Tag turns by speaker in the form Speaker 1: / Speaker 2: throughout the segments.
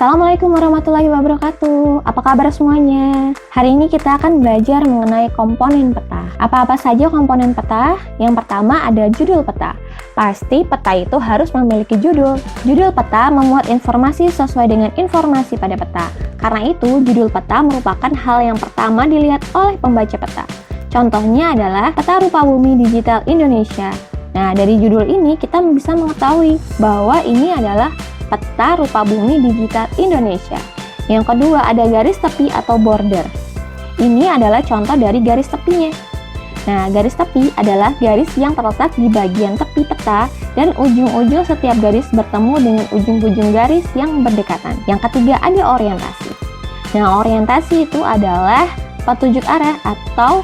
Speaker 1: Assalamualaikum warahmatullahi wabarakatuh. Apa kabar semuanya? Hari ini kita akan belajar mengenai komponen peta. Apa-apa saja komponen peta? Yang pertama ada judul peta. Pasti peta itu harus memiliki judul. Judul peta memuat informasi sesuai dengan informasi pada peta. Karena itu, judul peta merupakan hal yang pertama dilihat oleh pembaca peta. Contohnya adalah peta rupa bumi digital Indonesia. Nah, dari judul ini kita bisa mengetahui bahwa ini adalah peta rupa bumi digital Indonesia. Yang kedua ada garis tepi atau border. Ini adalah contoh dari garis tepinya. Nah, garis tepi adalah garis yang terletak di bagian tepi peta dan ujung-ujung setiap garis bertemu dengan ujung-ujung garis yang berdekatan. Yang ketiga ada orientasi. Nah, orientasi itu adalah petunjuk arah atau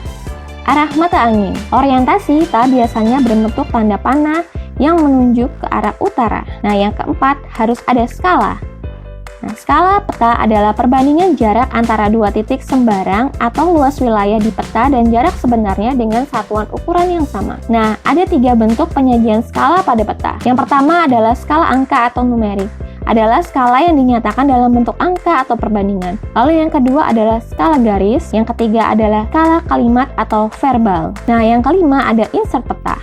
Speaker 1: arah mata angin. Orientasi peta biasanya berbentuk tanda panah yang menunjuk ke arah utara. Nah, yang keempat harus ada skala. Nah, skala peta adalah perbandingan jarak antara dua titik sembarang atau luas wilayah di peta dan jarak sebenarnya dengan satuan ukuran yang sama. Nah, ada tiga bentuk penyajian skala pada peta. Yang pertama adalah skala angka atau numerik. Adalah skala yang dinyatakan dalam bentuk angka atau perbandingan. Lalu yang kedua adalah skala garis. Yang ketiga adalah skala kalimat atau verbal. Nah, yang kelima ada insert peta.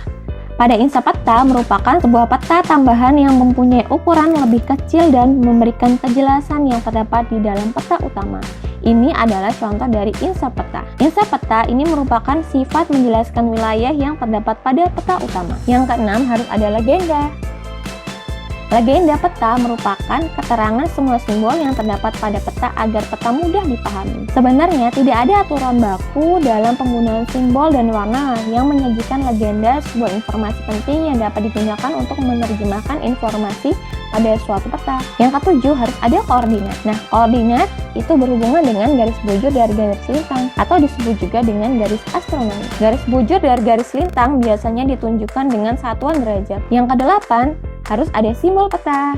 Speaker 1: Pada insert peta merupakan sebuah peta tambahan yang mempunyai ukuran lebih kecil dan memberikan kejelasan yang terdapat di dalam peta utama. Ini adalah contoh dari insert peta. Insert peta ini merupakan sifat menjelaskan wilayah yang terdapat pada peta utama. Yang keenam harus ada legenda. Legenda peta merupakan keterangan semua simbol yang terdapat pada peta agar peta mudah dipahami. Sebenarnya tidak ada aturan baku dalam penggunaan simbol dan warna yang menyajikan legenda, sebuah informasi penting yang dapat digunakan untuk menerjemahkan informasi pada suatu peta. Yang ketujuh harus ada koordinat. Nah, koordinat itu berhubungan dengan garis bujur dari garis lintang atau disebut juga dengan garis astronomi. Garis bujur dari garis lintang biasanya ditunjukkan dengan satuan derajat. Yang kedelapan harus ada simbol peta.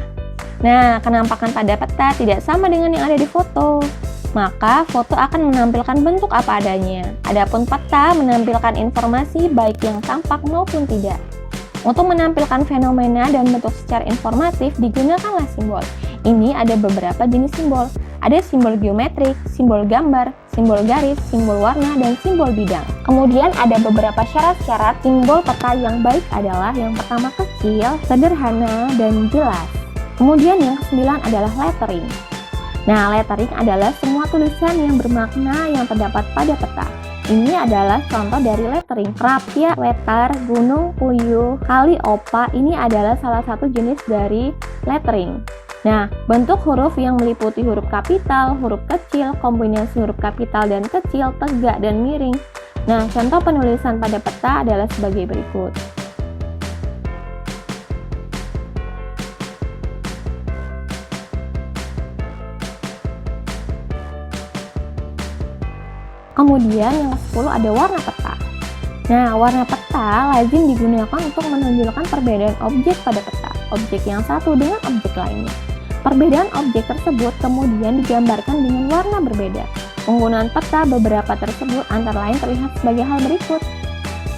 Speaker 1: Nah, kenampakan pada peta tidak sama dengan yang ada di foto. Maka, foto akan menampilkan bentuk apa adanya. Adapun peta menampilkan informasi baik yang tampak maupun tidak. Untuk menampilkan fenomena dan bentuk secara informatif, digunakanlah simbol. Ini ada beberapa jenis simbol. Ada simbol geometrik, simbol gambar, simbol garis, simbol warna, dan simbol bidang. Kemudian ada beberapa syarat-syarat simbol peta yang baik adalah yang pertama kecil, sederhana, dan jelas. Kemudian yang kesembilan adalah lettering. Nah, lettering adalah semua tulisan yang bermakna yang terdapat pada peta. Ini adalah contoh dari lettering. Rapia, letter, gunung, puyuh, kali, opa, ini adalah salah satu jenis dari lettering. Nah, bentuk huruf yang meliputi huruf kapital, huruf kecil, kombinasi huruf kapital dan kecil, tegak dan miring. Nah, contoh penulisan pada peta adalah sebagai berikut. Kemudian yang ke-10 ada warna peta. Nah, warna peta lazim digunakan untuk menunjukkan perbedaan objek pada peta, objek yang satu dengan objek lainnya. Perbedaan objek tersebut kemudian digambarkan dengan warna berbeda. Penggunaan peta beberapa tersebut antara lain terlihat sebagai hal berikut.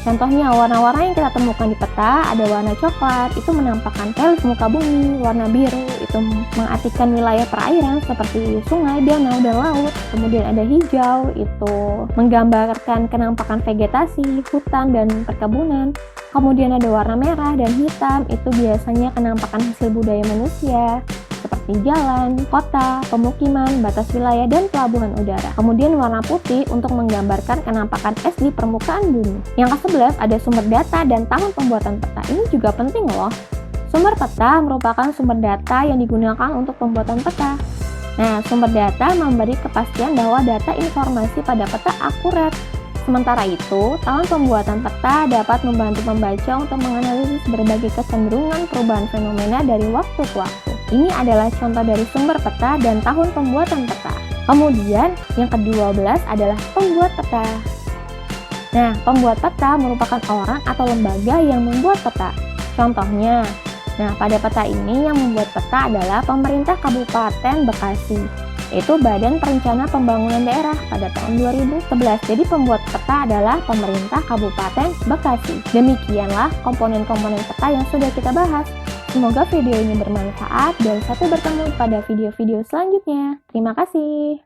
Speaker 1: Contohnya, warna-warna yang kita temukan di peta ada warna coklat, itu menampakkan relief muka bumi, warna biru, itu mengartikan wilayah perairan seperti sungai, danau, dan laut. Kemudian ada hijau, itu menggambarkan kenampakan vegetasi, hutan, dan perkebunan. Kemudian ada warna merah dan hitam, itu biasanya kenampakan hasil budaya manusia, seperti jalan, kota, pemukiman, batas wilayah, dan pelabuhan udara. Kemudian warna putih untuk menggambarkan kenampakan es di permukaan bumi. Yang ke-11 ada sumber data dan tahun pembuatan peta. Ini juga penting loh. Sumber peta merupakan sumber data yang digunakan untuk pembuatan peta. Nah, sumber data memberi kepastian bahwa data informasi pada peta akurat. Sementara itu, tahun pembuatan peta dapat membantu pembaca untuk menganalisis berbagai kecenderungan perubahan fenomena dari waktu ke waktu. Ini adalah contoh dari sumber peta dan tahun pembuatan peta. Kemudian, yang ke-12 adalah pembuat peta. Nah, pembuat peta merupakan orang atau lembaga yang membuat peta. Contohnya, pada peta ini yang membuat peta adalah pemerintah Kabupaten Bekasi. Yaitu Badan Perencanaan Pembangunan Daerah pada tahun 2011. Jadi pembuat peta adalah pemerintah Kabupaten Bekasi. Demikianlah komponen-komponen peta yang sudah kita bahas. Semoga video ini bermanfaat dan sampai bertemu pada video-video selanjutnya. Terima kasih.